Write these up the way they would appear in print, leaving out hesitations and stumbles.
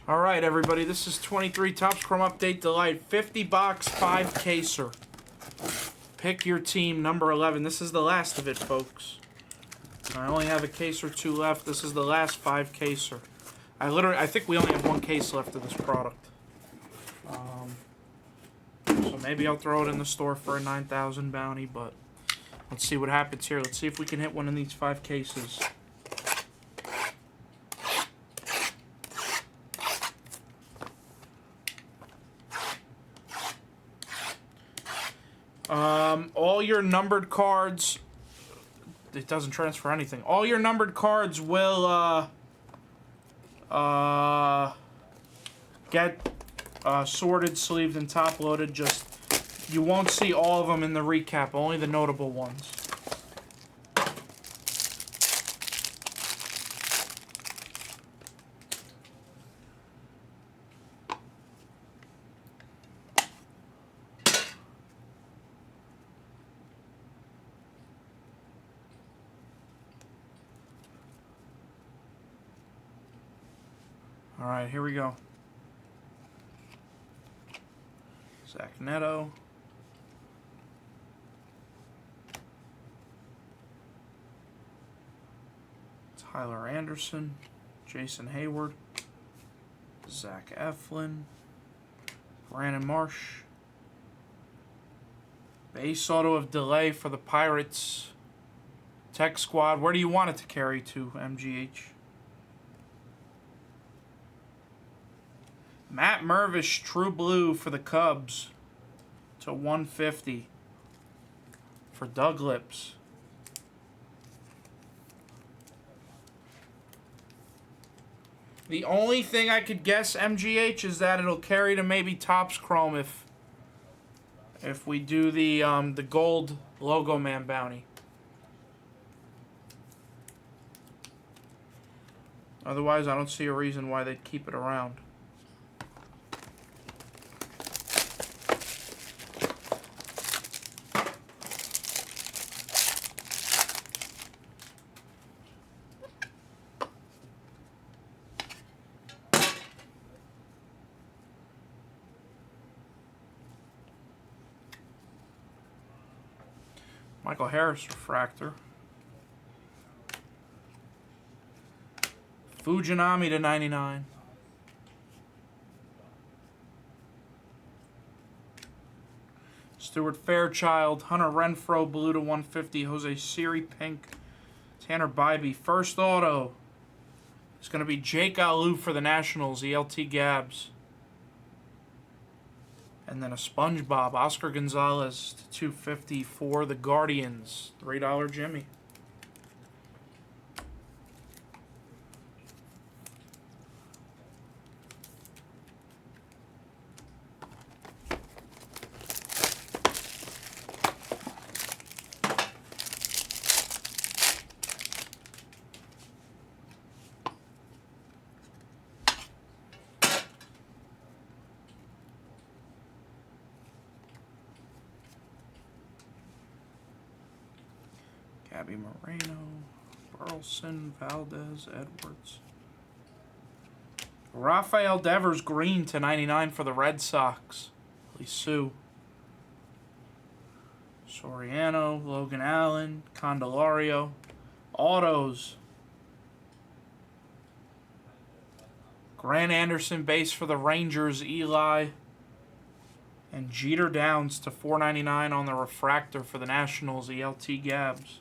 All right, everybody, this is 23 Topps Chrome Update Delight. 50 box, 5 caser. Pick your team, number 11. This is the last of it, folks. I only have a case or two left. This is the last 5 caser. I think we only have 1 case left of this product. So maybe I'll throw it in the store for a 9,000 bounty, but let's see what happens here. Let's see if we can hit one of these 5 cases. All your numbered cards, it doesn't transfer anything. All your numbered cards will get sorted, sleeved, and top loaded. Just you won't see all of them in the recap, only the notable ones. All right, here we go. Zach Neto. Tyler Anderson. Jason Hayward. Zach Eflin. Brandon Marsh. Base auto of delay for the Pirates. Tech squad. Where do you want it to carry to, MGH? Matt Mervish, True Blue for the Cubs to 150 for Doug Lips. The only thing I could guess, MGH, is that it'll carry to maybe Topps Chrome if we do the gold Logo Man bounty. Otherwise, I don't see a reason why they'd keep it around. Michael Harris refractor. Fujinami to 99. Stuart Fairchild, Hunter Renfroe, blue to 150. Jose Siri, pink. Tanner Bybee. First auto. It's going to be Jake Alou for the Nationals, ELT Gabs. And then a SpongeBob, Oscar Gonzalez to 250 for the Guardians. $3 Jimmy. Gabby Moreno, Burleson, Valdez, Edwards. Rafael Devers, green to 99 for the Red Sox. Sue. Soriano, Logan Allen, Candelario. Autos. Grant Anderson, base for the Rangers, Eli. And Jeter Downs to 499 on the refractor for the Nationals, ELT Gabs.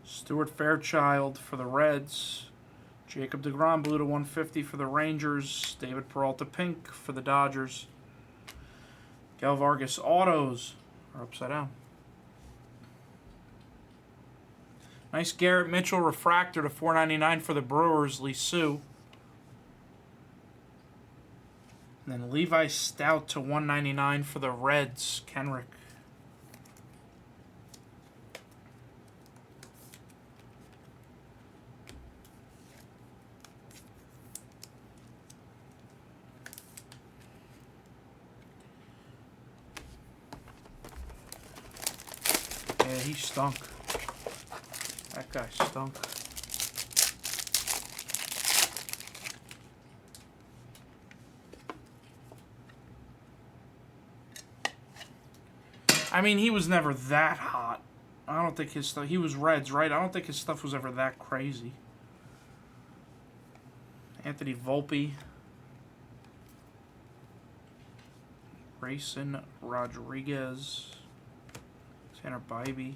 Stuart Fairchild for the Reds. Jacob deGrom, blue to 150 for the Rangers. David Peralta, pink for the Dodgers. Gal Vargas, autos are upside down. Nice Garrett Mitchell refractor to 499 for the Brewers. Lee Sue. And then Levi Stout to 199 for the Reds. Kenrick. Yeah, he stunk. That guy stunk. I mean, he was never that hot. I don't think his stuff... He was Reds, right? I don't think his stuff was ever that crazy. Anthony Volpe. Grayson Rodriguez. Tanner Bybee.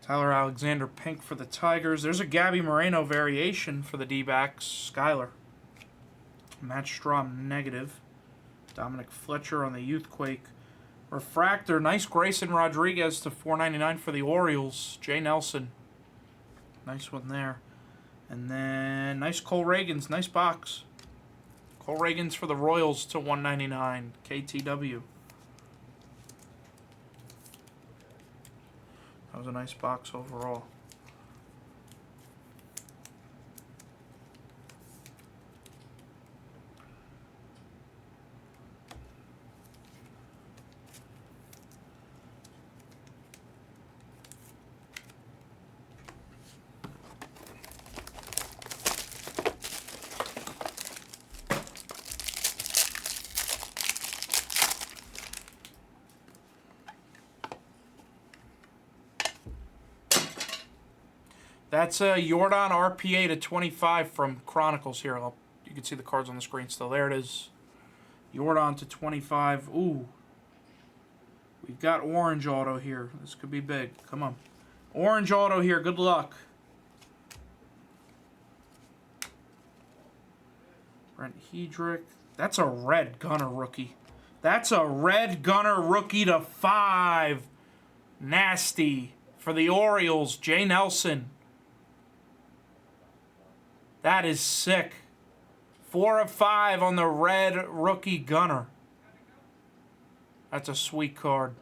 Tyler Alexander, pink for the Tigers. There's a Gabby Moreno variation for the D-backs. Skyler. Matt Strom, negative. Dominic Fletcher on the Youthquake. Refractor, nice Grayson Rodriguez to 499 for the Orioles. Jay Nelson. Nice one there. And then nice Cole Reagans, nice box. Cole Reagans for the Royals to 199. KTW. That was a nice box overall. That's a Jordan RPA to 25 from Chronicles here. You can see the cards on the screen still. There it is. Jordan to 25. Ooh. We've got orange auto here. This could be big. Come on. Orange auto here. Good luck. Brent Hedrick. That's a red Gunner rookie. That's a red Gunner rookie to 5. Nasty. For the Orioles, Jay Nelson. That is sick. 4 of 5 on the red rookie Gunner. That's a sweet card.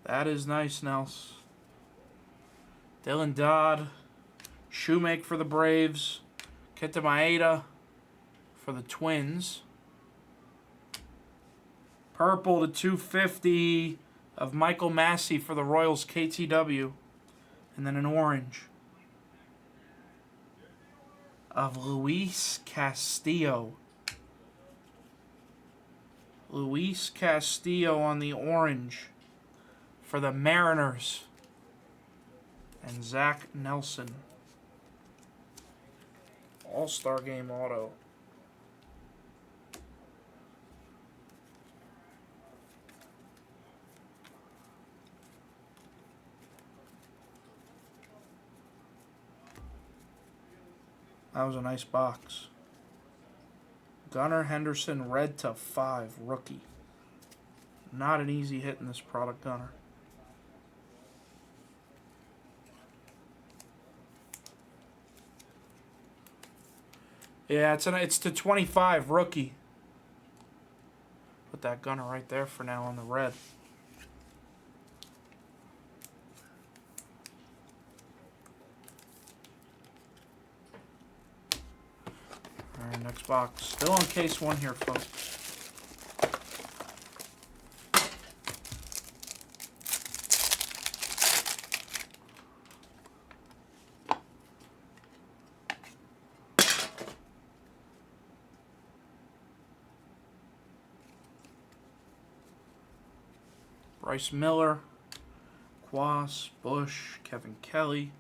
That is nice, Nels. Dylan Dodd. Shoemake for the Braves. Kenta Maeda for the Twins. Purple to 250 of Michael Massey for the Royals, KTW. And then an orange of Luis Castillo. Luis Castillo on the orange for the Mariners. And Zach Nelson. All-Star Game auto. That was a nice box. Gunnar Henderson, red to 5, rookie. Not an easy hit in this product, Gunnar. Yeah, it's to 25, rookie. Put that Gunnar right there for now on the red. Alright, next box. Still on case 1 here, folks. Bryce Miller, Quas, Bush, Kevin Kelly.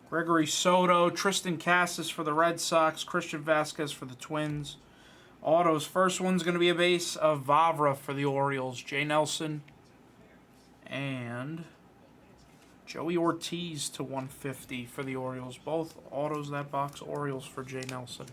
Gregory Soto, Tristan Cassis for the Red Sox, Christian Vasquez for the Twins, Autos. First one's going to be a base of Vavra for the Orioles. Jay Nelson. And Joey Ortiz to 150 for the Orioles. Both autos that box. Orioles for Jay Nelson.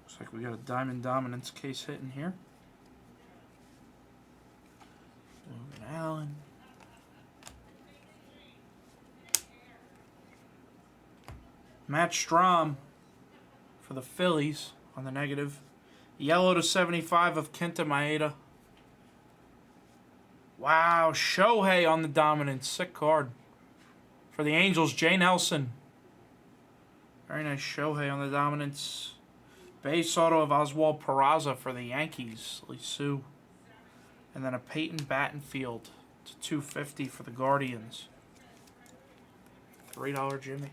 Looks like we got a Diamond Dominance case hitting here. Logan Allen. Matt Strahm for the Phillies on the negative. Yellow to 75 of Kenta Maeda. Wow, Shohei on the Dominance. Sick card. For the Angels, Jay Nelson. Very nice Shohei on the Dominance. Base auto of Oswald Peraza for the Yankees, Lee Sue. And then a Peyton Battenfield to 250 for the Guardians. $3 Jimmy.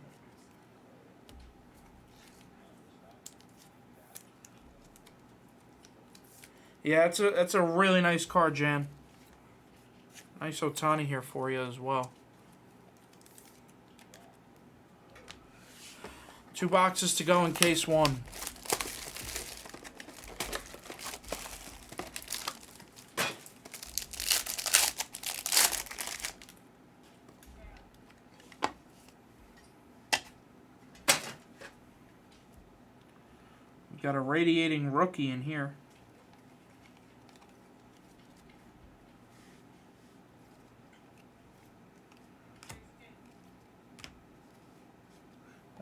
Yeah, that's a really nice card, Jan. Nice Ohtani here for you as well. 2 boxes to go in case 1. We got a radiating rookie in here.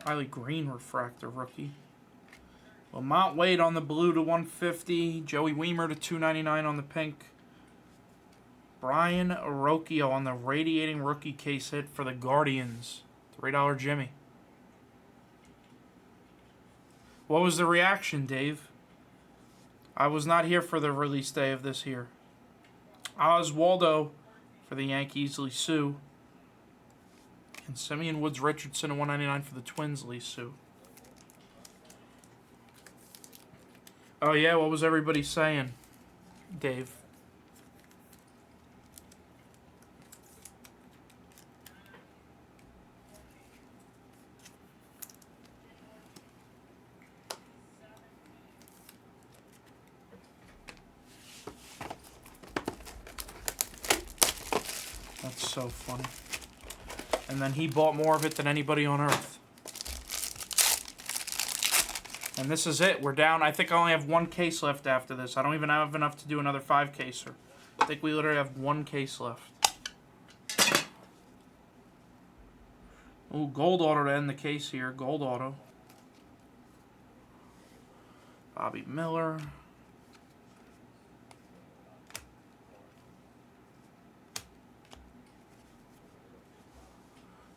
Riley Green refractor rookie. Lamont Wade on the blue to 150. Joey Wiemer to 299 on the pink. Brian Arocchio on the radiating rookie case hit for the Guardians. $3 Jimmy. What was the reaction, Dave? I was not here for the release day of this here. Oswaldo for the Yankees, Lee Sue. And Simeon Woods Richardson at 199 for the Twins, Lee Sue. Oh yeah, what was everybody saying, Dave? That's so funny. And then he bought more of it than anybody on earth. And this is it. We're down. I think I only have 1 case left after this. I don't even have enough to do another 5-caser. I think we literally have 1 case left. Ooh, gold auto to end the case here. Gold auto. Bobby Miller.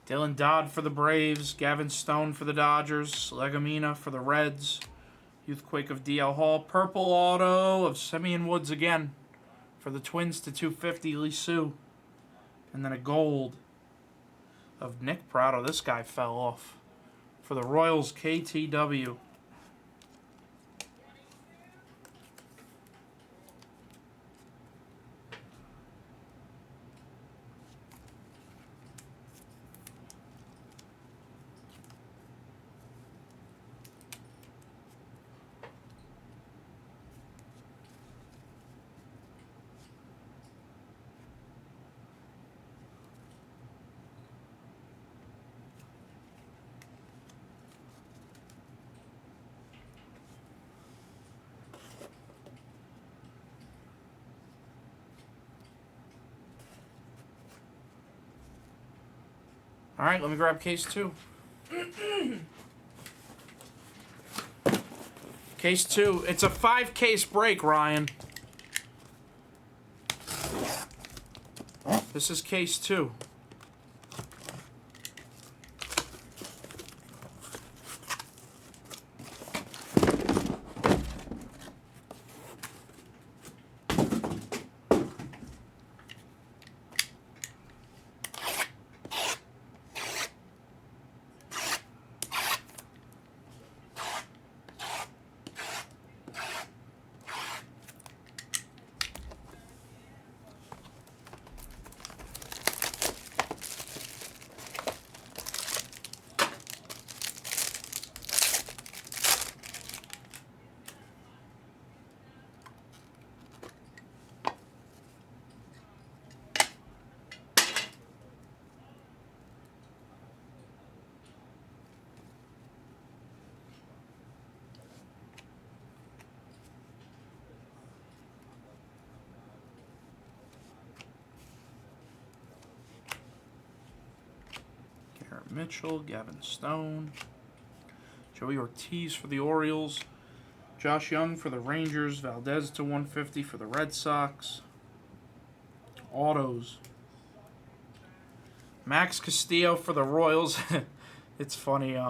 Dylan Dodd for the Braves. Gavin Stone for the Dodgers. Legumina for the Reds. Youthquake of DL Hall. Purple auto of Simeon Woods again for the Twins to 250. Lee Sue. And then a gold of Nick Prado. This guy fell off. For the Royals, KTW. All right, let me grab case 2. Case 2. It's a 5-case break, Ryan. This is case 2. Garrett Mitchell, Gavin Stone, Joey Ortiz for the Orioles, Josh Young for the Rangers, Valdez to 150 for the Red Sox. Autos. Max Castillo for the Royals. It's funny,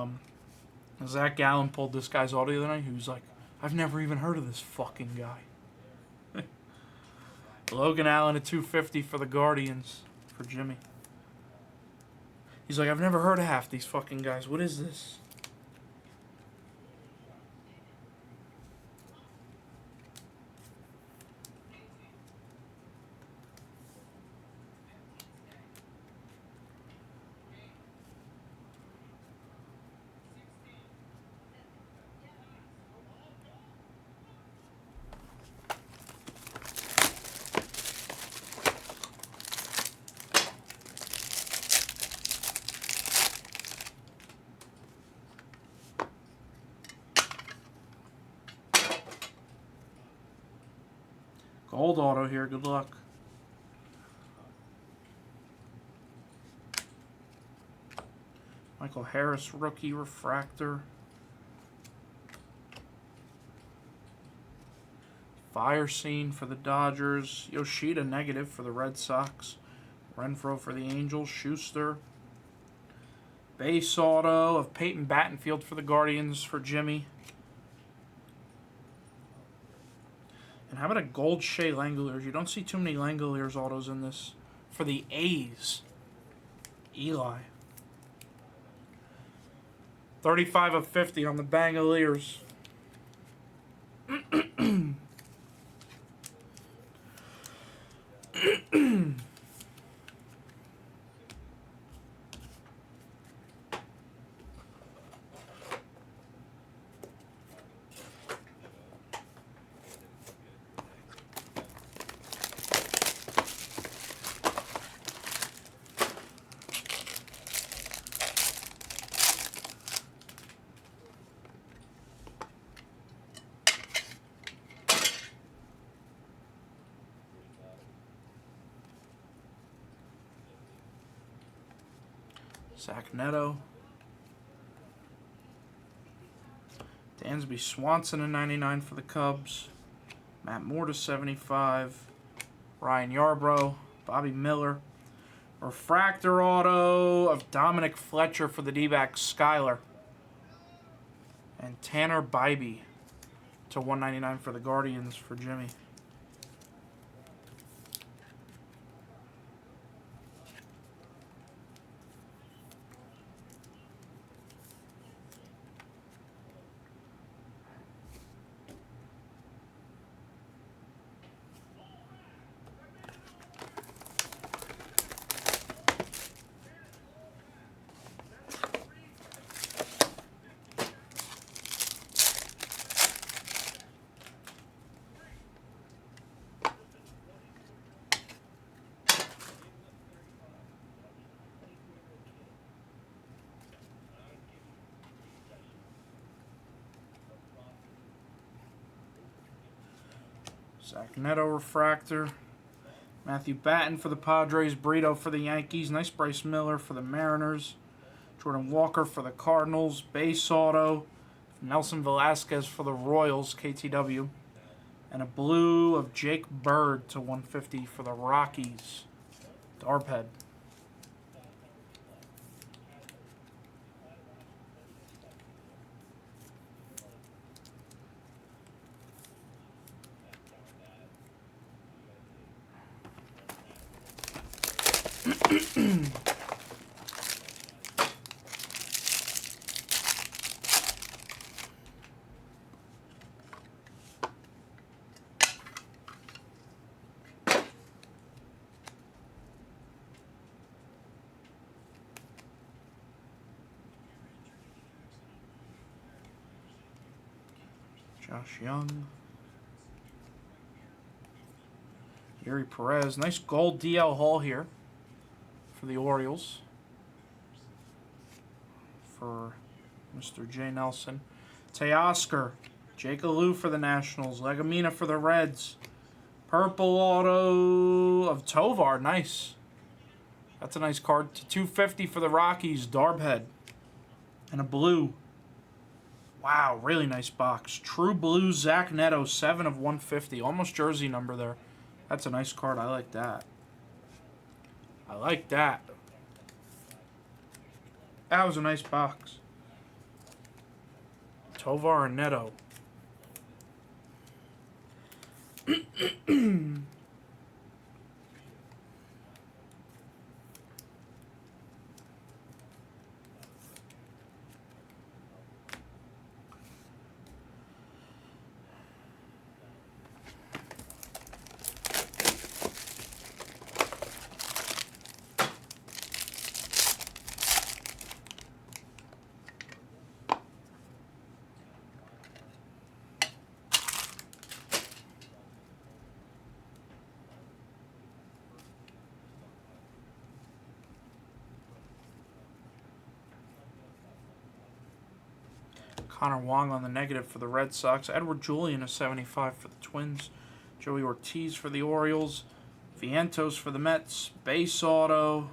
Zach Gallen pulled this guy's auto the other night. He was like, I've never even heard of this fucking guy. Logan Allen at 250 for the Guardians for Jimmy. He's like, I've never heard of half these fucking guys. What is this? Gold auto here. Good luck. Michael Harris, rookie refractor. Fire Scene for the Dodgers. Yoshida negative for the Red Sox. Renfroe for the Angels. Schuster. Base auto of Peyton Battenfield for the Guardians for Jimmy. And how about a gold Shea Langoliers? You don't see too many Langoliers autos in this. For the A's, Eli. 35 of 50 on the Bangaliers. Zach Neto. Dansby Swanson to 99 for the Cubs. Matt Moore to 75. Ryan Yarbrough. Bobby Miller. Refractor auto of Dominic Fletcher for the D-backs, Skyler. And Tanner Bybee to 199 for the Guardians for Jimmy. Zach Neto refractor. Matthew Batten for the Padres. Brito for the Yankees. Nice Bryce Miller for the Mariners. Jordan Walker for the Cardinals. Base auto. Nelson Velasquez for the Royals. KTW. And a blue of Jake Bird to 150 for the Rockies. Darphead. Josh Young. Yuri Perez. Nice gold DL Hall here for the Orioles. For Mr. J. Nelson. Teoscar. Jake Alou for the Nationals. Legumina for the Reds. Purple auto of Tovar. Nice. That's a nice card. To 250 for the Rockies, Darbhead. And a blue. Wow, really nice box. True blue, Zach Neto, 7 of 150. Almost jersey number there. That's a nice card. I like that. I like that. That was a nice box. Tovar and Neto. Connor Wong on the negative for the Red Sox. Edward Julian, a 75 for the Twins. Joey Ortiz for the Orioles. Vientos for the Mets. Base auto.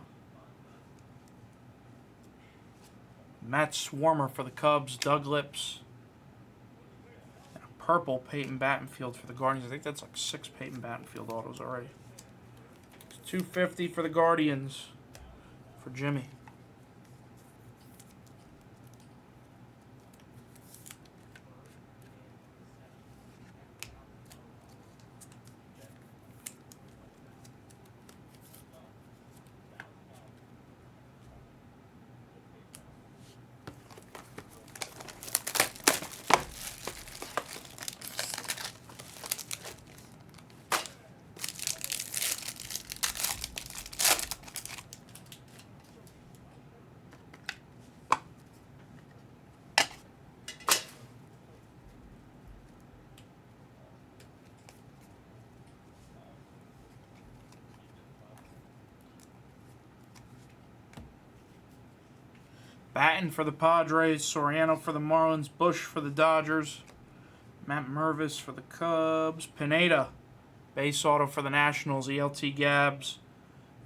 Matt Swarmer for the Cubs. Doug Lips. And a purple Peyton Battenfield for the Guardians. I think that's like 6 Peyton Battenfield autos already. It's 250 for the Guardians for Jimmy. Batten for the Padres, Soriano for the Marlins, Bush for the Dodgers, Matt Mervis for the Cubs, Pineda, base auto for the Nationals, ELT Gabs,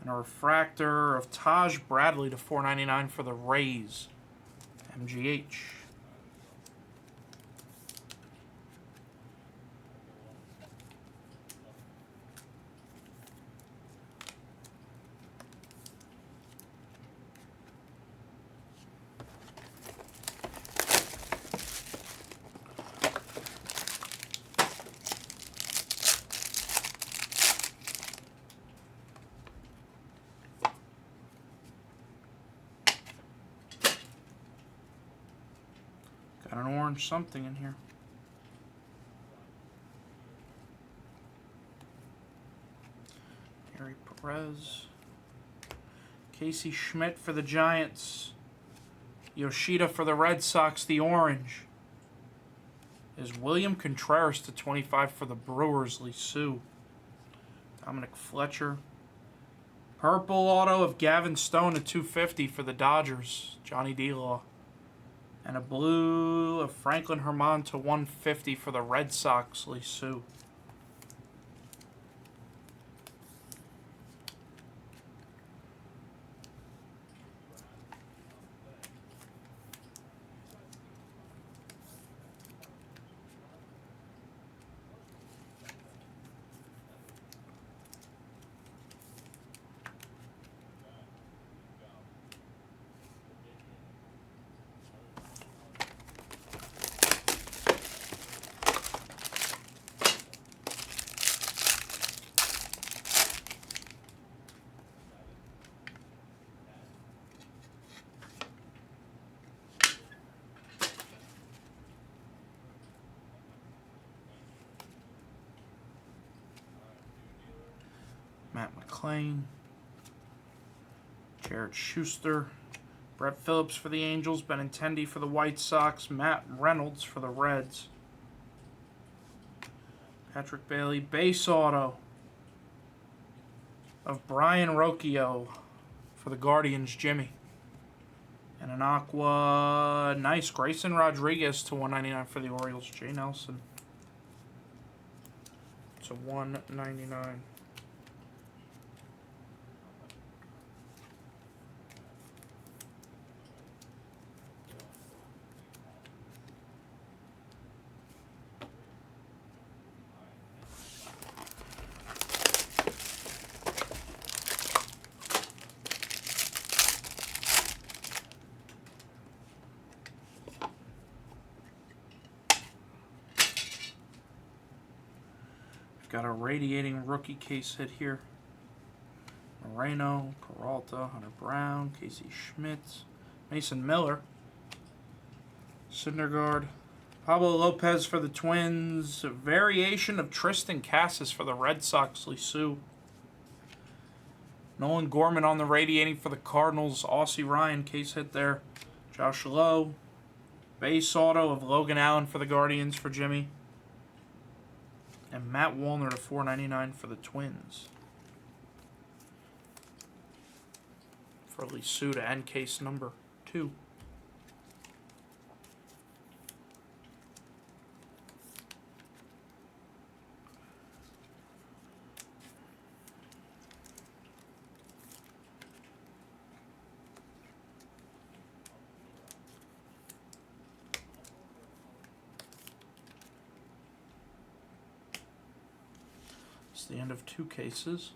and a refractor of Taj Bradley to 499 for the Rays, MGH. Got an orange something in here. Harry Perez. Casey Schmidt for the Giants. Yoshida for the Red Sox, the orange. Is William Contreras to 25 for the Brewers, Lee Sue. Dominic Fletcher. Purple auto of Gavin Stone to 250 for the Dodgers, Johnny D-Law. And a blue of Franklin Herman to 150 for the Red Sox, Lee Sue. Matt McClain, Jared Schuster, Brett Phillips for the Angels, Benintendi for the White Sox, Matt Reynolds for the Reds, Patrick Bailey, base auto of Brian Rocchio for the Guardians, Jimmy. And an aqua, nice, Grayson Rodriguez to 199 for the Orioles, Jay Nelson. To 199. Got a radiating rookie case hit here. Moreno, Peralta, Hunter Brown, Casey Schmidt, Mason Miller, Syndergaard, Pablo Lopez for the Twins, a variation of Tristan Casas for the Red Sox, Lisu. Nolan Gorman on the radiating for the Cardinals, Aussie Ryan, case hit there. Josh Lowe, base auto of Logan Allen for the Guardians for Jimmy. And Matt Wallner to $4.99 for the Twins. For Lisu to end case number 2. It's the end of 2 cases.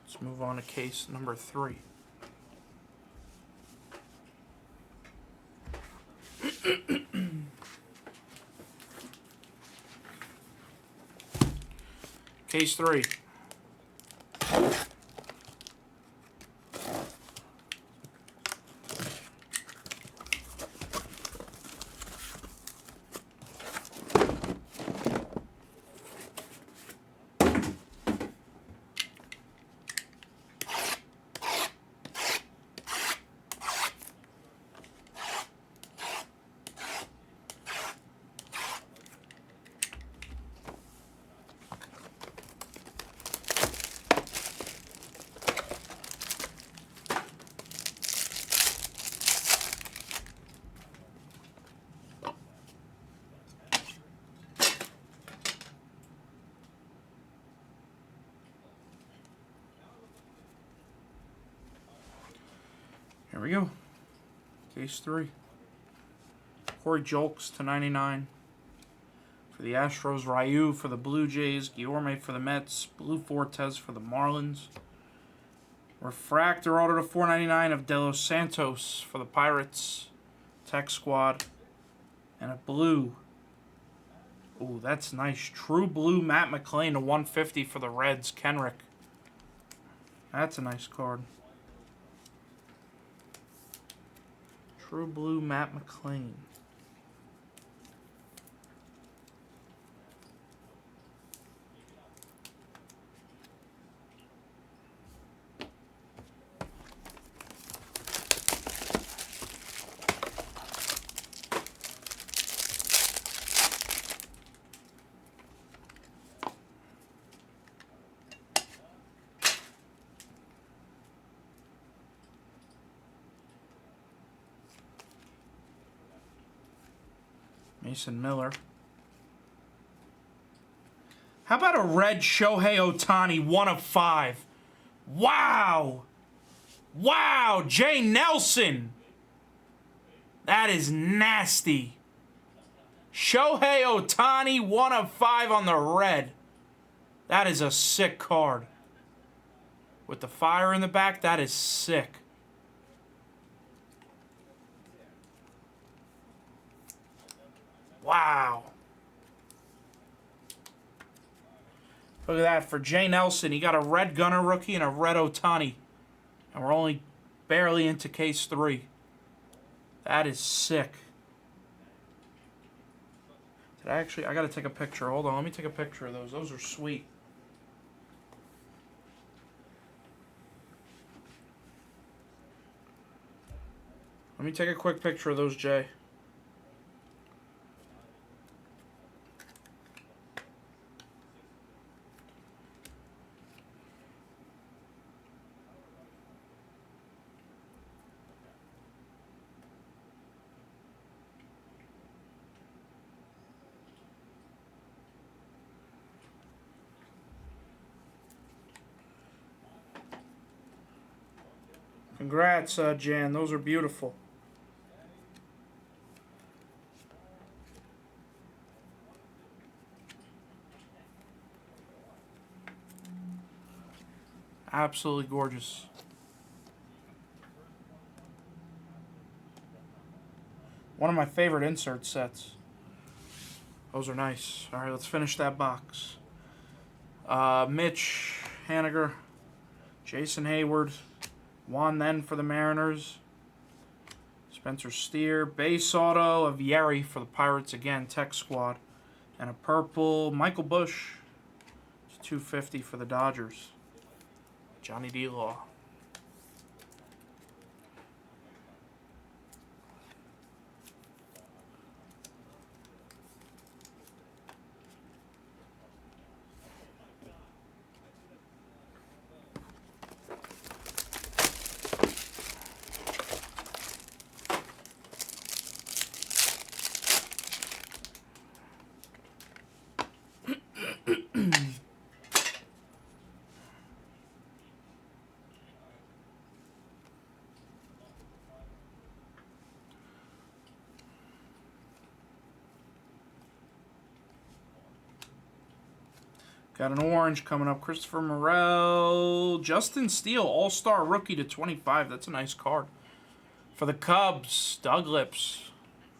Let's move on to case number 3. Case 3. Here we go. Case 3. Corey Julks to 99. For the Astros, Ryu for the Blue Jays, Guillorme for the Mets, Blue Fortes for the Marlins. Refractor auto to $4.99 of De Los Santos for the Pirates, Tech Squad. And a blue. Ooh, that's nice. True blue Matt McLain to $150 for the Reds, Kenrick. That's a nice card. True blue Matt McLain. Mason Miller. How about a red Shohei Ohtani, 1 of 5? Wow! Wow! Jay Nelson! That is nasty. Shohei Ohtani, 1 of 5 on the red. That is a sick card. With the fire in the back, that is sick. Wow. Look at that. For Jay Nelson, he got a red Gunner rookie and a red Ohtani. And we're only barely into case 3. That is sick. I got to take a picture. Hold on. Let me take a picture of those. Those are sweet. Let me take a quick picture of those, Jay. Congrats, Jan. Those are beautiful. Absolutely gorgeous. One of my favorite insert sets. Those are nice. All right, let's finish that box. Mitch Haniger, Jason Hayward, Juan Then for the Mariners, Spencer Steer, base auto of Yeri for the Pirates again, Tech Squad, and a purple Michael Busch, 250 for the Dodgers, Johnny D. Law. Got an orange coming up. Christopher Morel. Justin Steele, All-Star Rookie to 25. That's a nice card. For the Cubs, Doug Lips.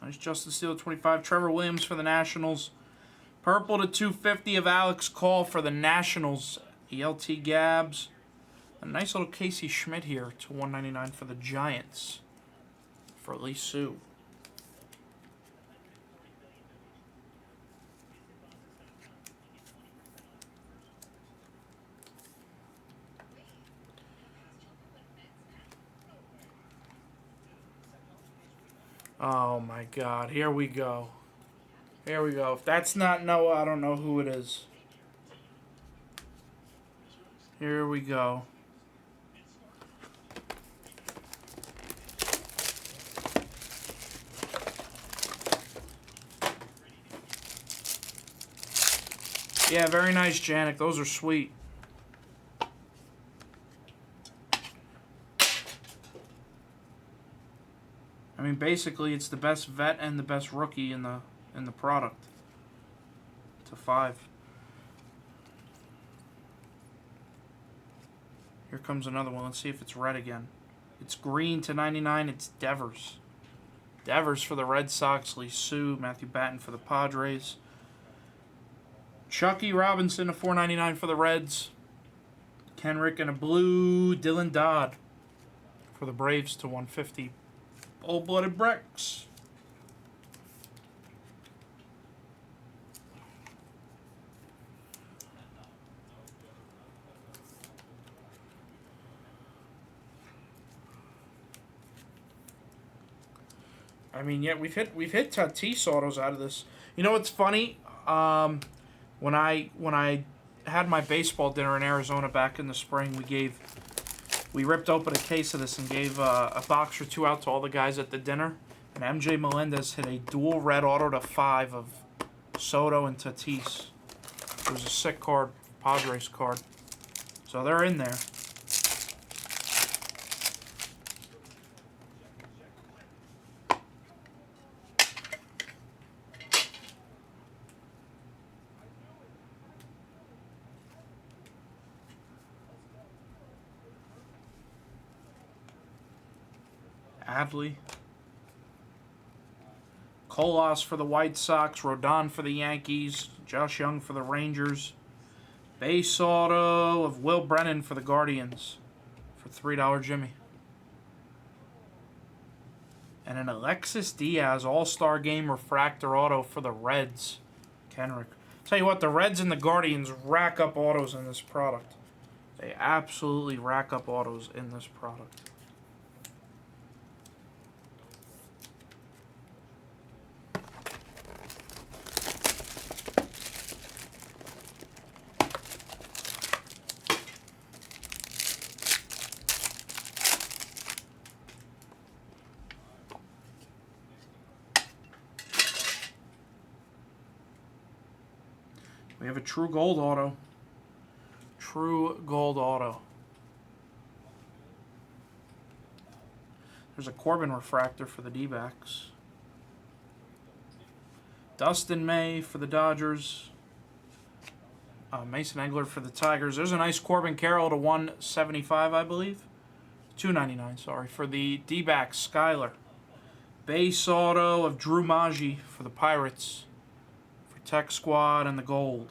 Nice Justin Steele to 25. Trevor Williams for the Nationals. Purple to 250 of Alex Call for the Nationals. ELT Gabs. A nice little Casey Schmidt here to 199 for the Giants. For Lee Sue. Oh my God, here we go. Here we go. If that's not Noah, I don't know who it is. Here we go. Yeah, very nice, Janik. Those are sweet. I mean, basically, it's the best vet and the best rookie in the product. To 5. Here comes another one. Let's see if it's red again. It's green to 99. It's Devers. Devers for the Red Sox. Lee Sue. Matthew Batten for the Padres. Chucky Robinson to 499 for the Reds. Kenrick in a blue. Dylan Dodd for the Braves to 150. Full-blooded bricks. I mean, yeah, we've hit Tatis autos out of this. You know what's funny? When I had my baseball dinner in Arizona back in the spring, we ripped open a case of this and gave a box or two out to all the guys at the dinner. And MJ Melendez hit a dual red auto to 5 of Soto and Tatis. It was a sick card, Padres card. So they're in there. Adley. Colas for the White Sox. Rodon for the Yankees. Josh Young for the Rangers. Base auto of Will Brennan for the Guardians. For $3 Jimmy. And an Alexis Diaz All-Star Game Refractor auto for the Reds. Kenrick. Tell you what, the Reds and the Guardians rack up autos in this product. They absolutely rack up autos in this product. We have a True Gold auto. True Gold auto. There's a Corbin refractor for the D-backs. Dustin May for the Dodgers. Mason Egler for the Tigers. There's a nice Corbin Carroll to 175, I believe. 299, sorry, for the D-backs. Skyler. Base auto of Drew Maggi for the Pirates. For Tech Squad and the gold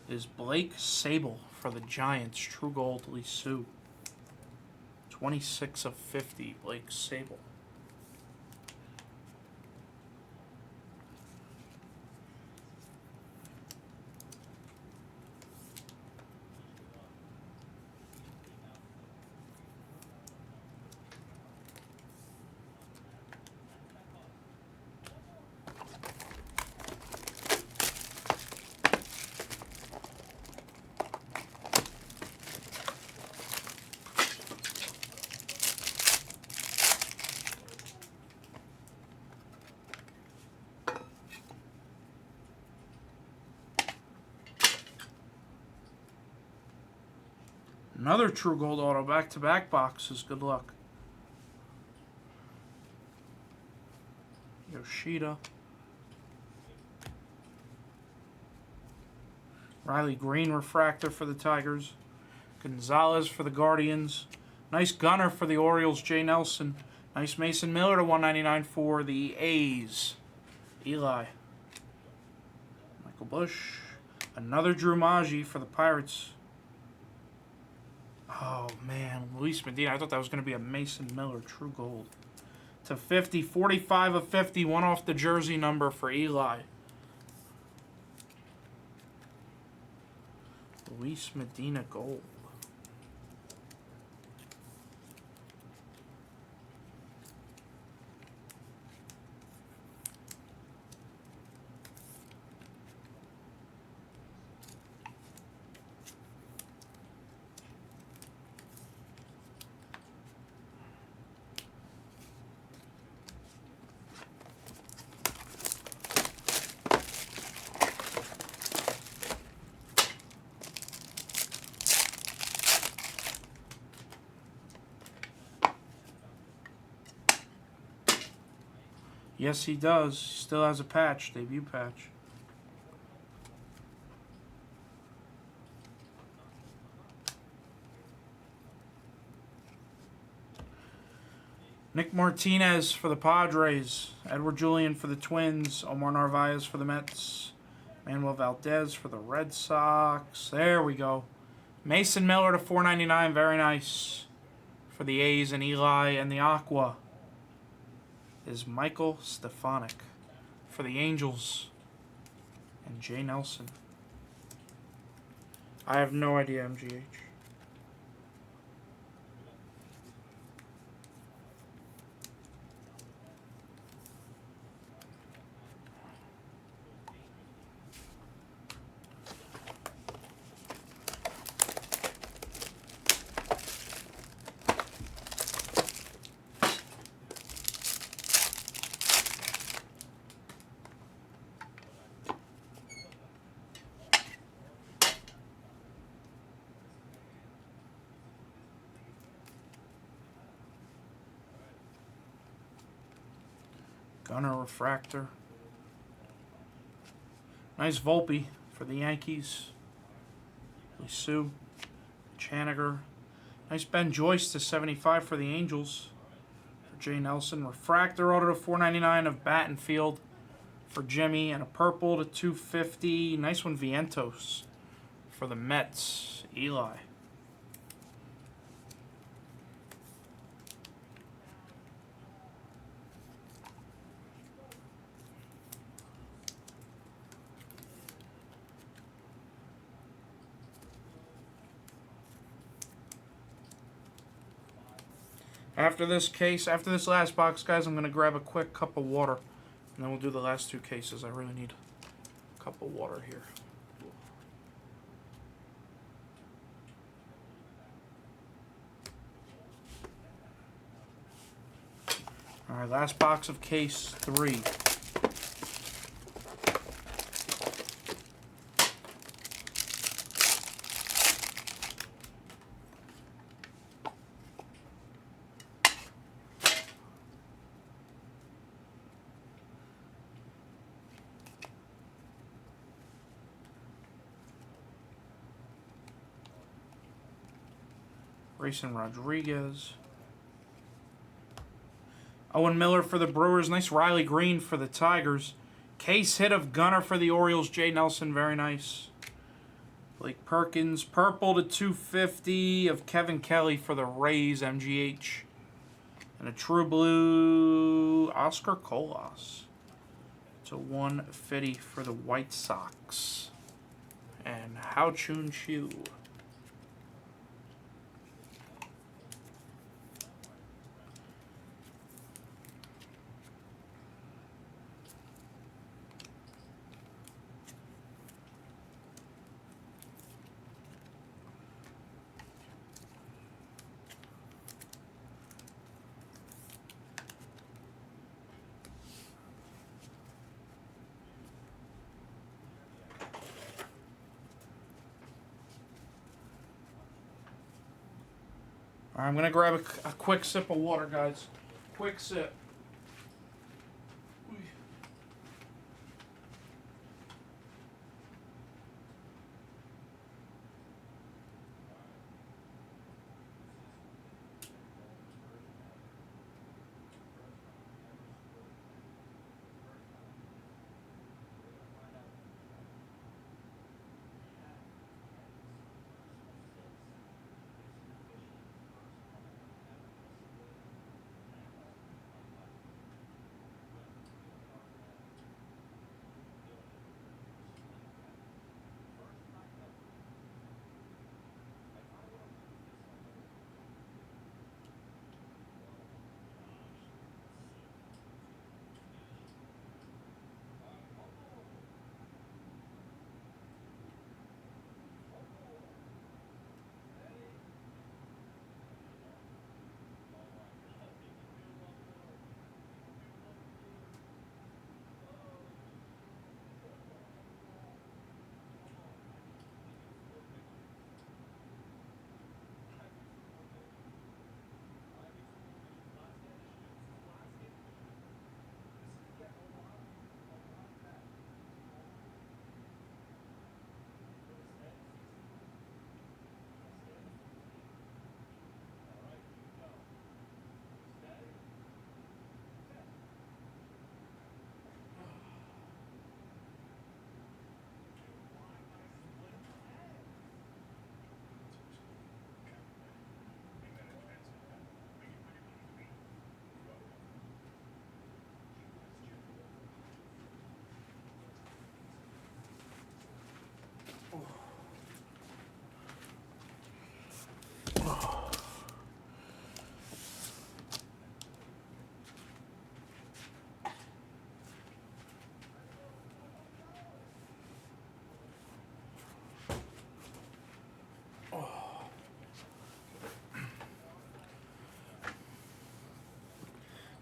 is Blake Sable for the Giants. True gold, Lee Sue. 26 of 50, Blake Sable. Another True Gold auto, back-to-back boxes. Good luck. Yoshida. Riley Green refractor for the Tigers. Gonzalez for the Guardians. Nice gunner for the Orioles, Jay Nelson. Nice Mason Miller to 199 for the A's. Eli. Michael Bush. Another Drew Maggi for the Pirates. Oh, man. Luis Medina. I thought that was going to be a Mason Miller True Gold. To 50. 45 of 50. One off the jersey number for Eli. Luis Medina Gold. Yes, he does. Still has a patch, debut patch. Nick Martinez for the Padres. Edward Julian for the Twins. Omar Narvaez for the Mets. Manuel Valdez for the Red Sox. There we go. Mason Miller to 499. Very nice. For the A's and Eli and the Aqua is Michael Stefanik. For the Angels and Jay Nelson. I have no idea, MGH. Gunner refractor. Nice Volpe for the Yankees. Sue. Chaniger. Nice Ben Joyce to 75 for the Angels. For Jay Nelson. Refractor auto to 499 of Battenfield for Jimmy. And a purple to 250. Nice one, Vientos for the Mets. Eli. After this case, after this last box, guys, I'm going to grab a quick cup of water. And then we'll do the last two cases. I really need a cup of water here. All right, last box of case 3. Grayson Rodriguez. Owen Miller for the Brewers. Nice Riley Green for the Tigers. Case hit of Gunnar for the Orioles. Jay Nelson, very nice. Blake Perkins. Purple to 250 of Kevin Kelly for the Rays, MGH. And a true blue, Oscar Colas. To 150 for the White Sox. And Hao Chun Chu. Alright, I'm going to grab a quick sip of water, guys. Quick sip.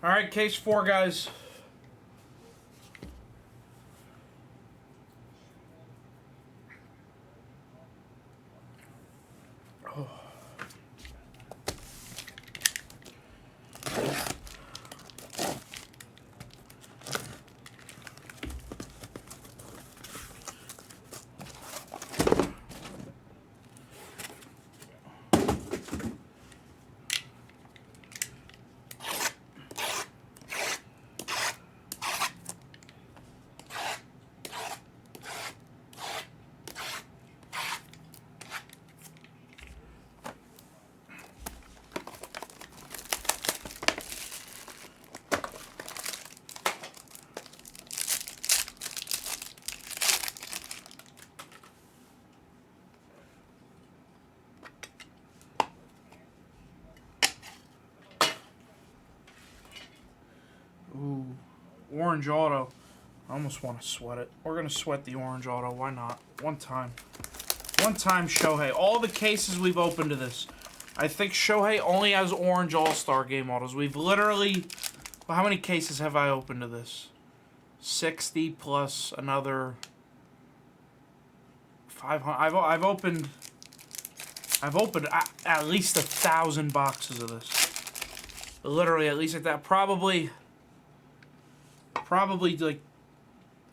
Alright, case 4, guys. Ooh, orange auto. I almost want to sweat it. We're going to sweat the orange auto. Why not? One time. One time, Shohei. All the cases we've opened to this. I think Shohei only has orange All-Star Game autos. We've literally... Well, how many cases have I opened to this? 60 plus another... 500. I've opened at least 1,000 boxes of this. Literally, at least like that. Probably like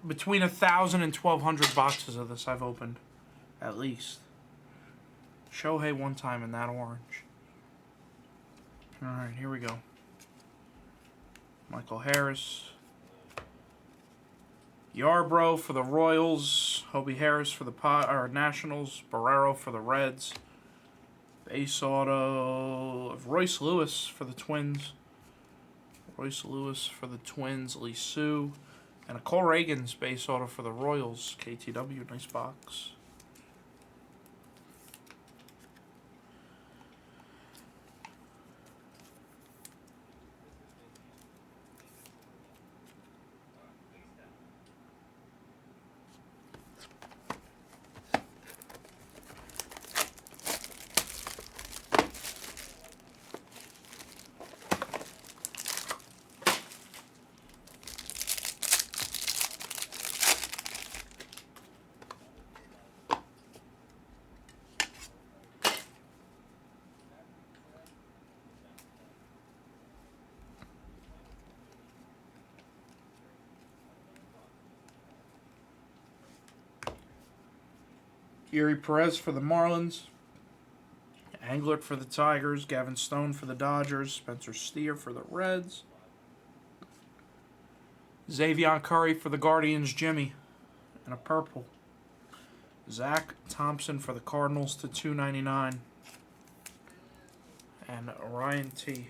between 1,000 and 1,200 boxes of this I've opened, at least. Shohei one time in that orange. All right, here we go. Michael Harris. Yarbrough for the Royals. Hobie Harris for the Nationals. Barrero for the Reds. Base auto of Royce Lewis for the Twins. Royce Lewis for the Twins. Lee Sue. And a Cole Reagans base auto for the Royals. KTW. Nice box. Yuri Perez for the Marlins. Englert for the Tigers. Gavin Stone for the Dodgers. Spencer Steer for the Reds. Xavier Curry for the Guardians. Jimmy. And a purple. Zach Thompson for the Cardinals to $2.99. And Ryan T.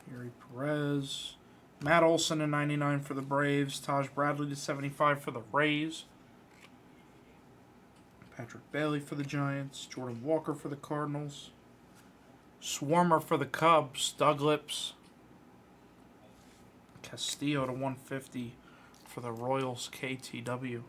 Yuri Perez. Matt Olson to 99 for the Braves. Taj Bradley to 75 for the Rays. Patrick Bailey for the Giants. Jordan Walker for the Cardinals. Swarmer for the Cubs. Doug Lips. Castillo to 150 for the Royals. KTW.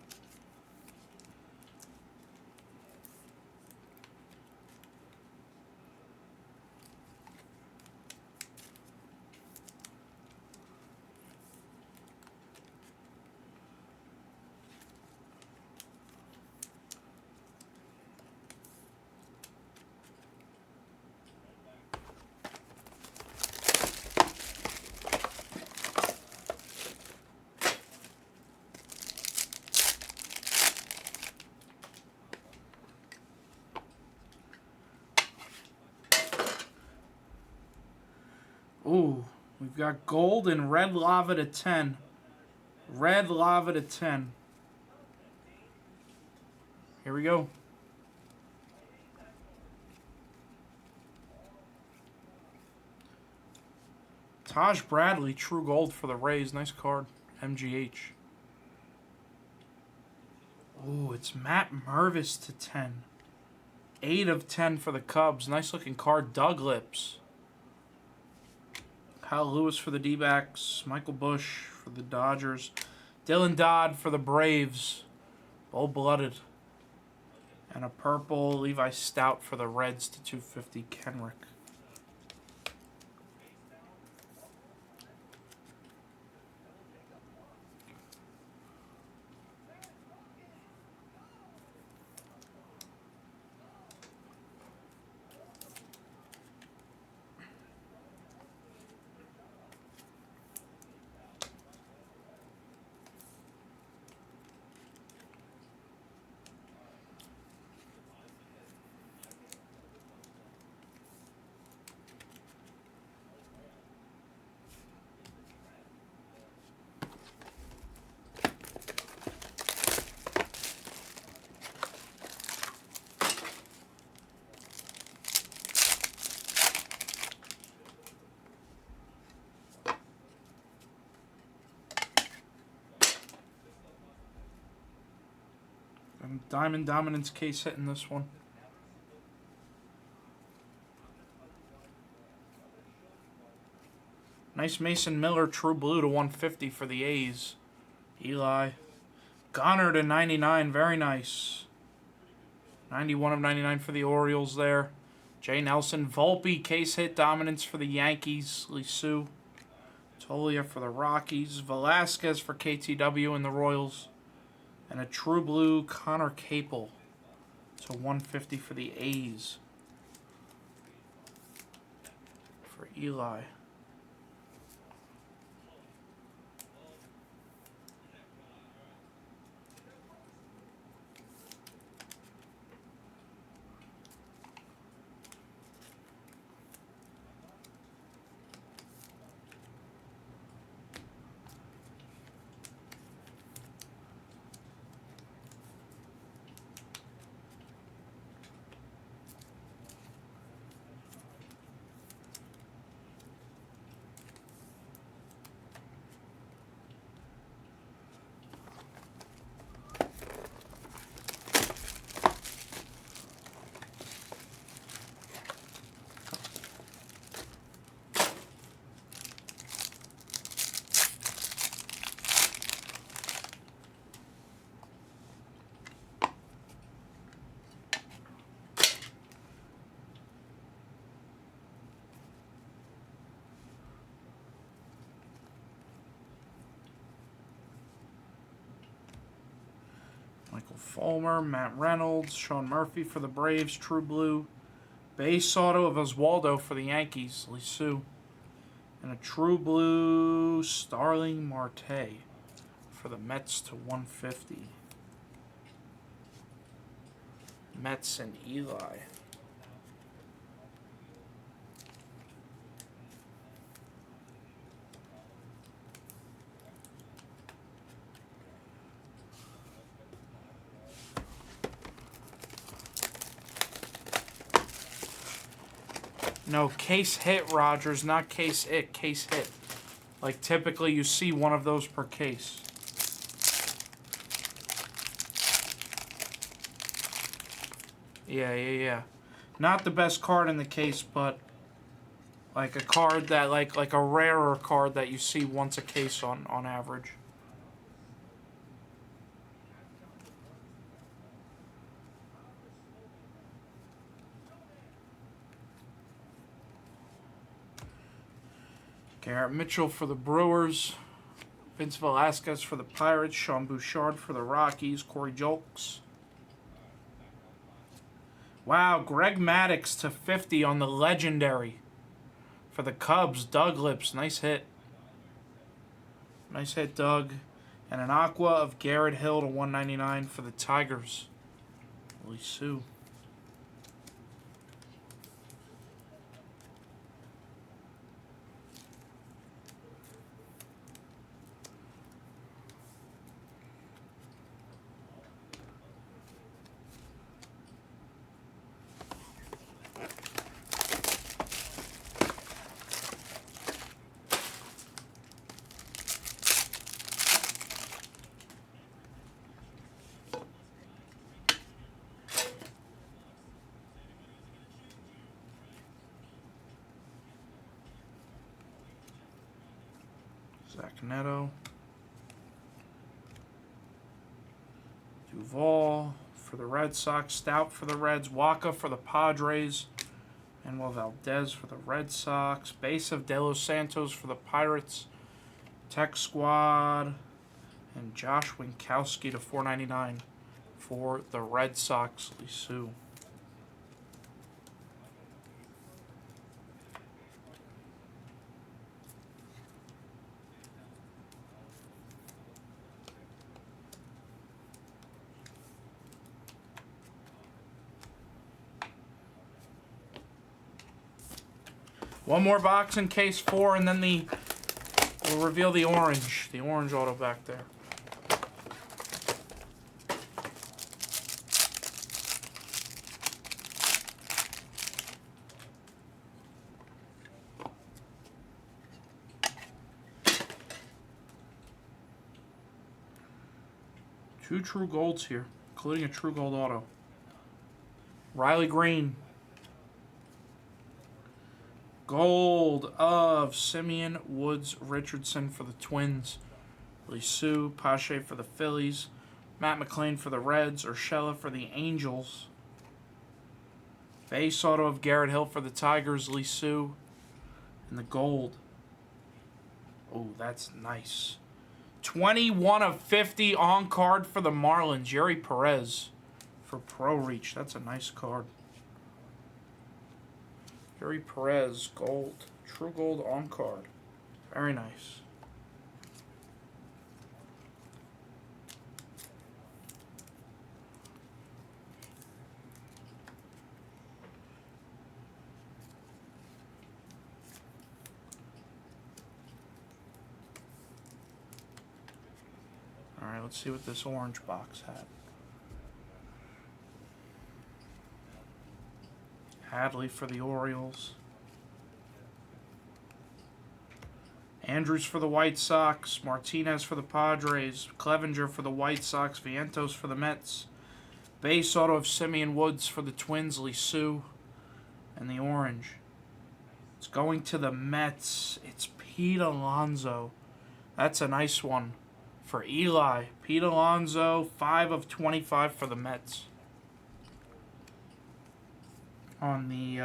Ooh, we've got gold and red lava to 10. Red lava to 10. Here we go. Taj Bradley, true gold for the Rays. Nice card. MGH. Ooh, it's Matt Mervis to 10. 8 of 10 for the Cubs. Nice looking card. Doug Lips. Kyle Lewis for the D-backs. Michael Bush for the Dodgers. Dylan Dodd for the Braves. Full-blooded. And a purple Levi Stout for the Reds to 250 Kenrick. Diamond Dominance case hitting this one. Nice Mason Miller True Blue to 150 for the A's. Eli. Gunnar to 99. Very nice. 91 of 99 for the Orioles there. Jay Nelson. Volpe, case hit dominance for the Yankees. Lisu. Tolia for the Rockies. Velasquez for KTW and the Royals. And a True Blue Connor Capel to 150 for the A's. For Eli. Michael Fulmer, Matt Reynolds, Sean Murphy for the Braves, True Blue. Base auto of Oswaldo for the Yankees, Lisu. And a True Blue Starling Marte for the Mets to 150. Mets and Eli. No, case hit, Rogers, not case it, case hit. Like typically you see one of those per case. Yeah. Not the best card in the case, but like a card that like a rarer card that you see once a case on average. Garrett Mitchell for the Brewers. Vince Velasquez for the Pirates. Sean Bouchard for the Rockies. Corey Julks. Wow, Greg Maddux to 50 on the legendary. For the Cubs, Doug Lips. Nice hit. Nice hit, Doug. And an Aqua of Garrett Hill to 199 for the Tigers. Lisu. Zach Neto. Duvall for the Red Sox. Stout for the Reds. Waka for the Padres. Manuel Valdez for the Red Sox. Base of De Los Santos for the Pirates. Tech Squad. And Josh Winkowski to 499 for the Red Sox. Lisu. One more box in case 4, and then we'll reveal the orange auto back there. Two true golds here, including a true gold auto. Riley Green. Gold of Simeon Woods Richardson for the Twins. Lisu, Pache for the Phillies. Matt McLain for the Reds. Urshela for the Angels. Base auto of Garrett Hill for the Tigers, Lee Sue. And the gold. Oh, that's nice. 21 of 50 on card for the Marlins. Jerry Perez for Pro Reach. That's a nice card. Jerry Perez, gold. True gold on card. Very nice. All right, let's see what this orange box had. Hadley for the Orioles. Andrews for the White Sox. Martinez for the Padres. Clevenger for the White Sox. Vientos for the Mets. Base auto of Simeon Woods for the Twins. Lee Sue. And the orange. It's going to the Mets. It's Pete Alonso. That's a nice one for Eli. Pete Alonso, 5 of 25 for the Mets. On the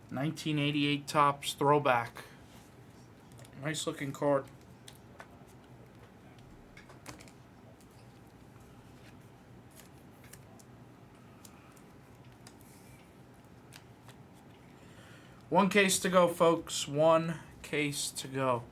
1988 Topps throwback. Nice looking card. One case to go, folks. One case to go.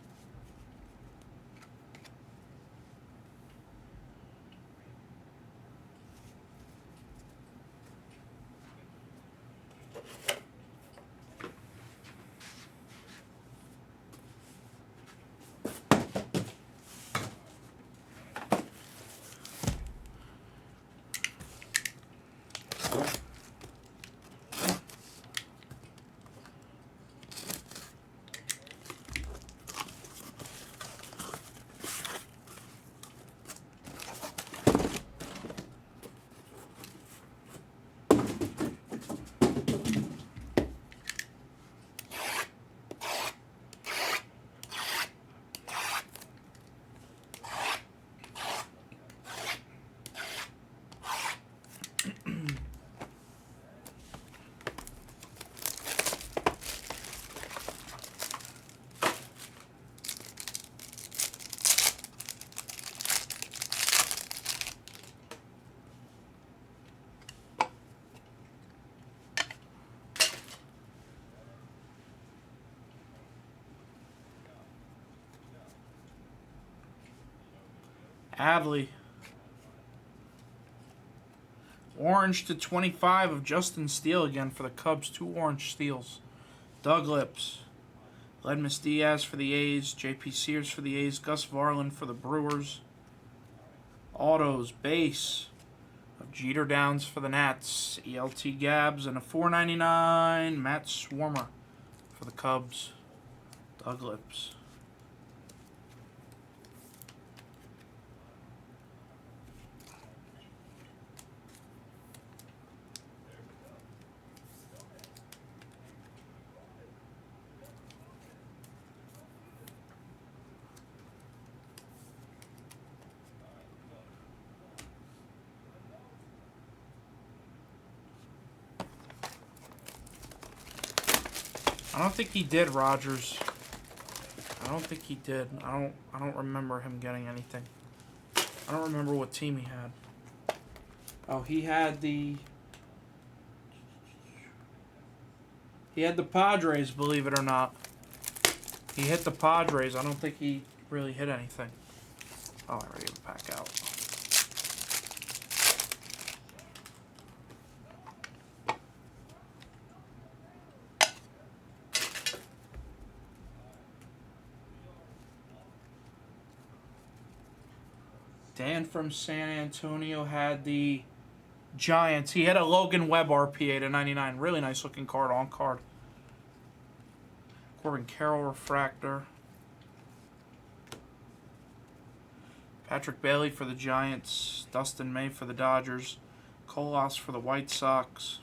Adley. Orange to 25 of Justin Steele again for the Cubs. 2 orange steals. Doug Lips. Ledmus Diaz for the A's. J.P. Sears for the A's. Gus Varland for the Brewers. Autos. Base of Jeter Downs for the Nats. ELT Gabs. And a $4.99 Matt Swarmer for the Cubs. Doug Lips. I don't think he did, Rogers. I don't think he did. I don't remember him getting anything. I don't remember what team he had. Oh, he had the Padres, believe it or not. He hit the Padres. I don't think he really hit anything. Oh, I already have a pack out. Dan from San Antonio had the Giants. He had a Logan Webb RPA to 99. Really nice looking card on card. Corbin Carroll refractor. Patrick Bailey for the Giants. Dustin May for the Dodgers. Colas for the White Sox.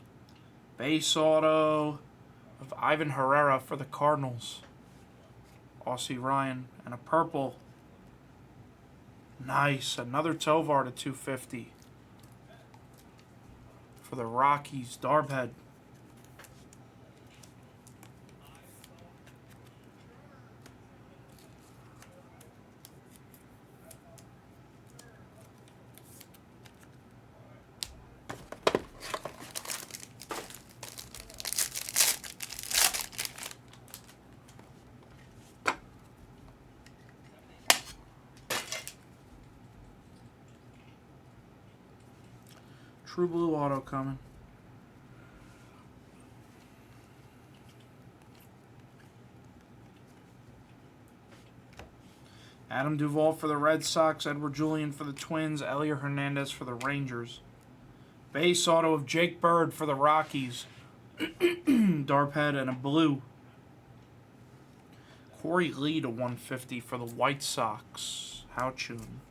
Base auto of Ivan Herrera for the Cardinals. Aussie Ryan. And a purple. Nice. Another Tovar to 250. For the Rockies. Darbhead. True Blue auto coming. Adam Duvall for the Red Sox, Edward Julian for the Twins, Elliot Hernandez for the Rangers. Base auto of Jake Bird for the Rockies. Darphead and a blue. Corey Lee to 150 for the White Sox. How chun.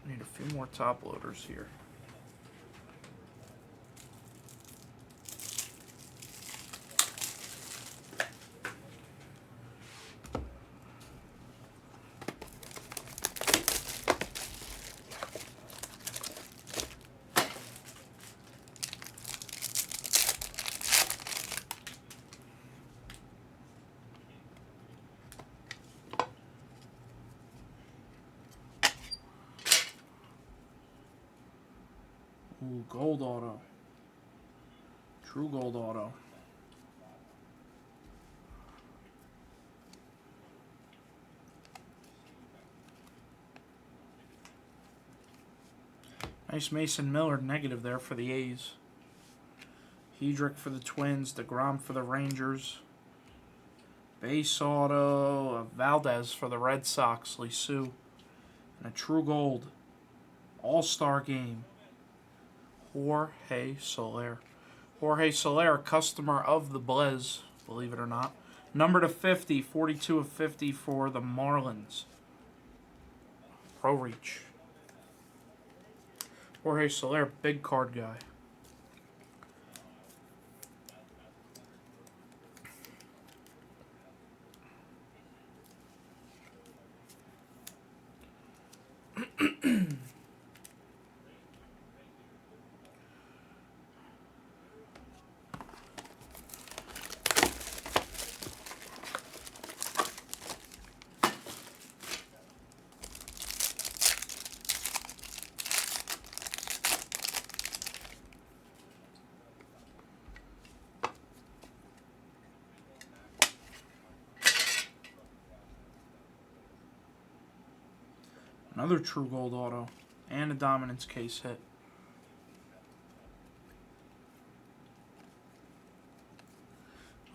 Need a few more top loaders here. Ooh, gold auto. True gold auto. Nice Mason Miller negative there for the A's. Hedrick for the Twins. DeGrom for the Rangers. Base auto of Valdez for the Red Sox. Lisu. And a true gold. All-Star game. Jorge Soler. Jorge Soler, customer of the Blez, believe it or not. Number to 50, 42 of 50 for the Marlins. Pro Reach. Jorge Soler, big card guy. Another true gold auto. And a dominance case hit.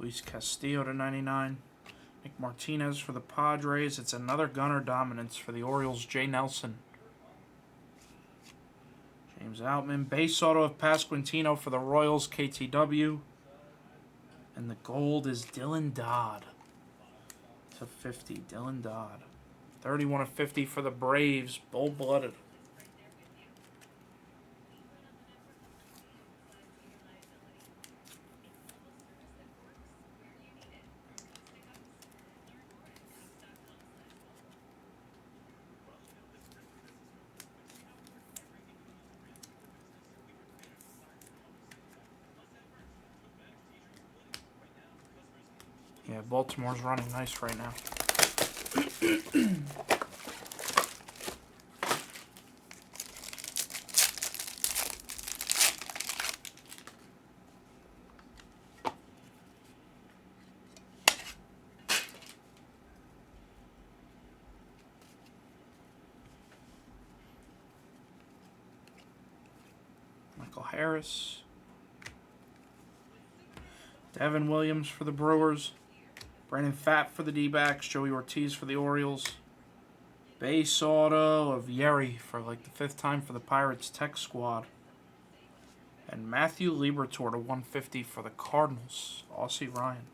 Luis Castillo to 99. Nick Martinez for the Padres. It's another gunner dominance for the Orioles. Jay Nelson. James Outman. Base auto of Pasquantino for the Royals. KTW. And the gold is Dylan Dodd. To 50. Dylan Dodd. 31 of 50 for the Braves. Bull-blooded. Yeah, Baltimore's running nice right now. Michael Harris. Devin Williams for the Brewers. Brandon Pfaadt for the D-backs. Joey Ortiz for the Orioles. Base auto of Yeri for like the 5th time for the Pirates Tech Squad. And Matthew Liberatore to 150 for the Cardinals. Aussie Ryan.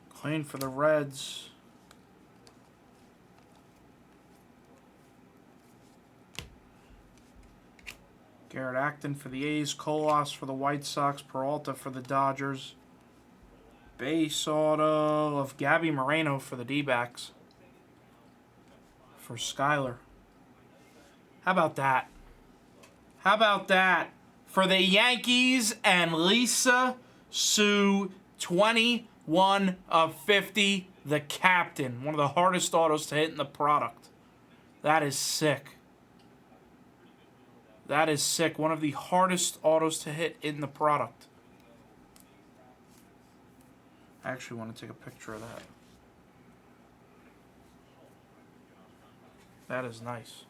Clean for the Reds. Garrett Acton for the A's. Colas for the White Sox. Peralta for the Dodgers. Base auto of Gabby Moreno for the D-backs. For Skyler. How about that? How about that? For the Yankees and Lisa Sue, 21 of 50, the captain. One of the hardest autos to hit in the product. That is sick. That is sick. One of the hardest autos to hit in the product. I actually want to take a picture of that. That is nice.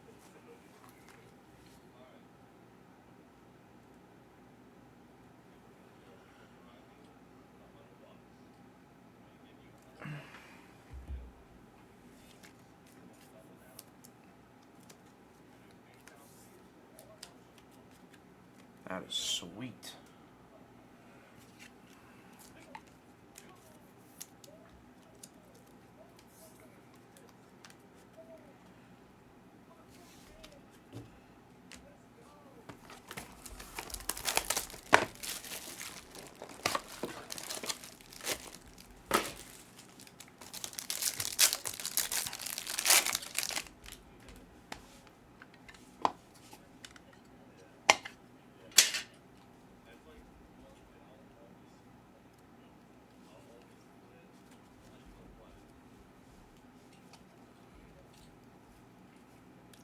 That is sweet.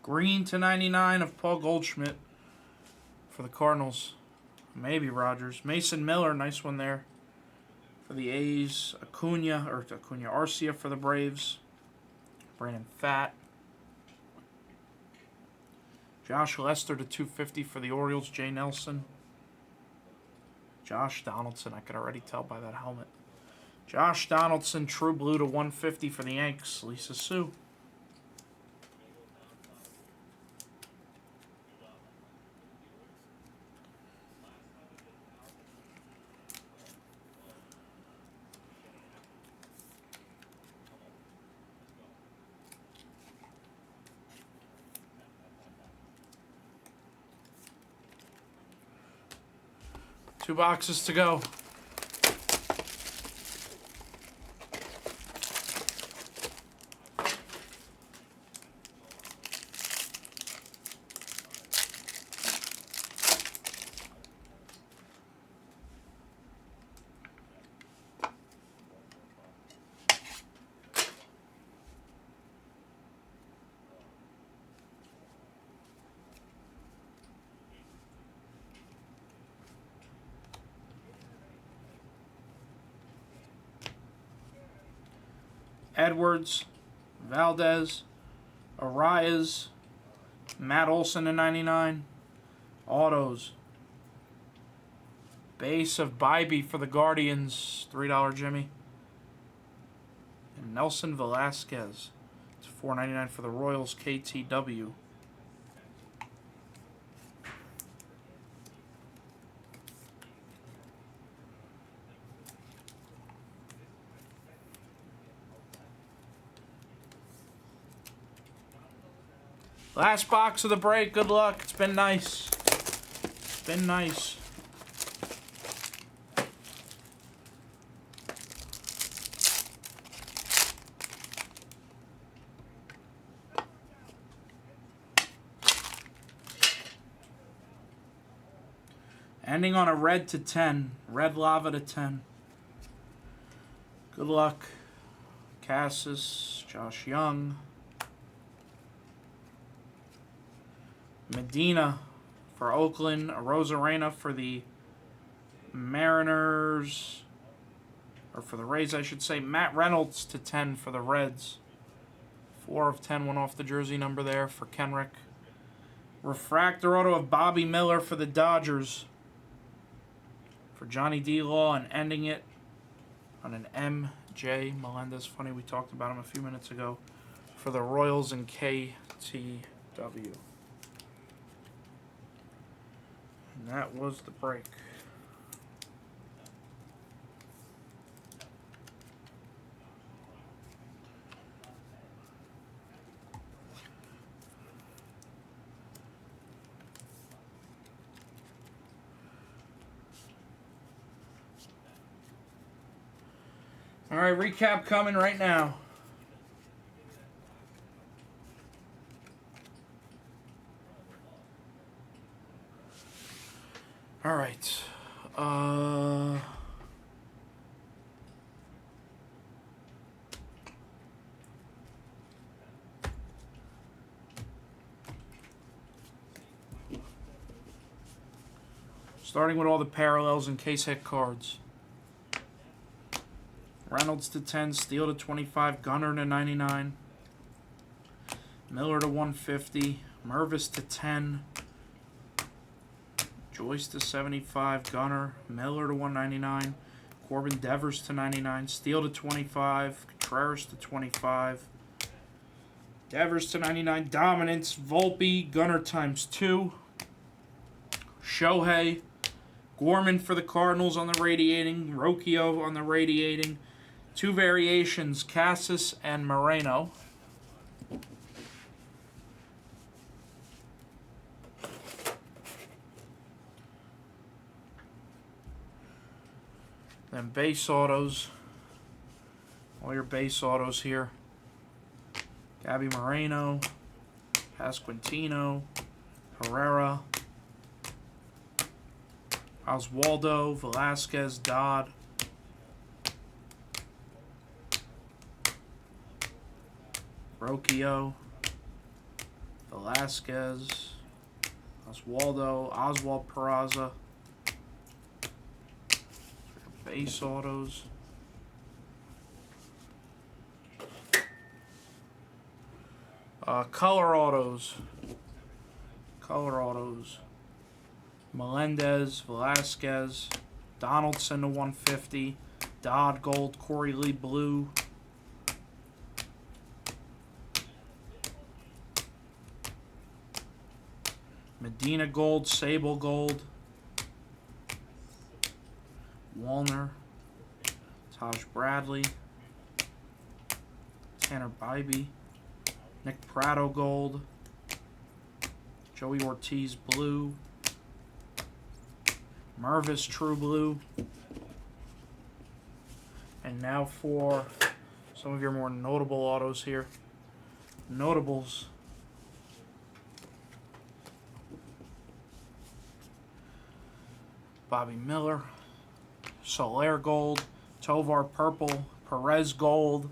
Green /99 of Paul Goldschmidt for the Cardinals. Maybe Rogers. Mason Miller, nice one there for the A's. Arcia for the Braves. Brandon Pfaadt. Josh Lester /250 for the Orioles. Jay Nelson. Josh Donaldson, I could already tell by that helmet. Josh Donaldson, True Blue /150 for the Yanks. Lisa Sue. Two boxes to go. Edwards, Valdez, Arias, Matt Olson /99, autos. Base of Bybee for the Guardians, $3 Jimmy. And Nelson Velasquez, it's $4.99 for the Royals, KTW. Last box of the break. Good luck. It's been nice. It's been nice. Ending on a red /10. Red lava /10. Good luck. Cassis, Josh Young. Medina for Oakland. Rosarena for the Mariners. Or for the Rays, I should say. Matt Reynolds /10 for the Reds. 4 of 10 went off the jersey number there for Kenrick. Refractor auto of Bobby Miller for the Dodgers. For Johnny D. Law, and ending it on an M.J. Melendez. Funny, we talked about him a few minutes ago. For the Royals and KTW. And that was the break. All right, recap coming right now. All right. Starting with all the parallels and case hit cards. Reynolds to 10, Steele to 25, Gunnar to 99, Miller to 150, Mervis to 10, Joyce to 75, Gunnar, Miller to 199, Corbin Devers to 99, Steele to 25, Contreras to 25, Devers to 99, Dominance, Volpe, Gunnar times 2, Shohei, Gorman for the Cardinals on the radiating, Rocchio on the radiating, 2 variations, Cassis and Moreno. Then base autos. All your base autos here. Gabby Moreno, Pasquantino, Herrera, Oswaldo, Velasquez, Dodd, Rocchio, Velasquez, Oswaldo, Oswald Peraza, base autos. Color autos. Melendez, Velasquez, Donaldson to 150, Dodd gold, Corey Lee blue, Medina gold, Sable gold, Walner, Taj Bradley, Tanner Bybee, Nick Pratto gold, Joey Ortiz blue, Mervis true blue, and now for some of your more notable autos here. Notables. Bobby Miller, Soler gold, Tovar purple, Perez gold,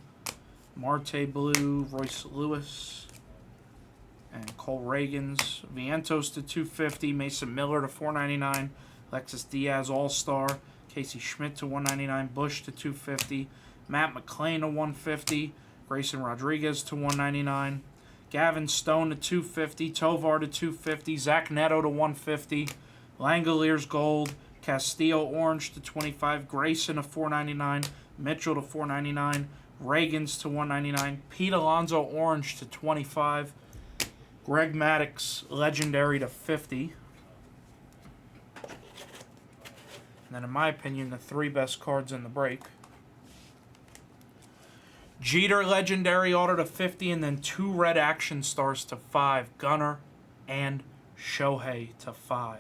Marte blue, Royce Lewis, and Cole Reagans. Vientos to 250, Mason Miller to 499, Alexis Diaz All-Star, Casey Schmidt to 199, Bush to 250, Matt McClain to 150, Grayson Rodriguez to 199, Gavin Stone to 250, Tovar to 250, Zach Neto to 150, Langoliers gold, Castillo orange to 25, Grayson to 499, Mitchell to 499, Reagans to 199, Pete Alonso orange to 25, Greg Maddux legendary to 50. And then in my opinion, the 3 best cards in the break. Jeter legendary auto to 50, and then 2 red action stars to 5, Gunnar and Shohei to 5.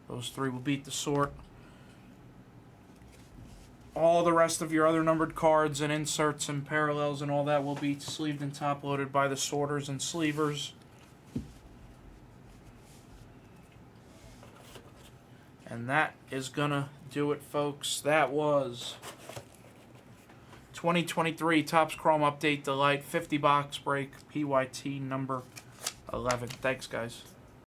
Those 3 will beat the sort. All the rest of your other numbered cards and inserts and parallels and all that will be sleeved and top-loaded by the sorters and sleevers. And that is going to do it, folks. That was 2023 Topps Chrome Update Delight 50 box break PYT number 11. Thanks, guys.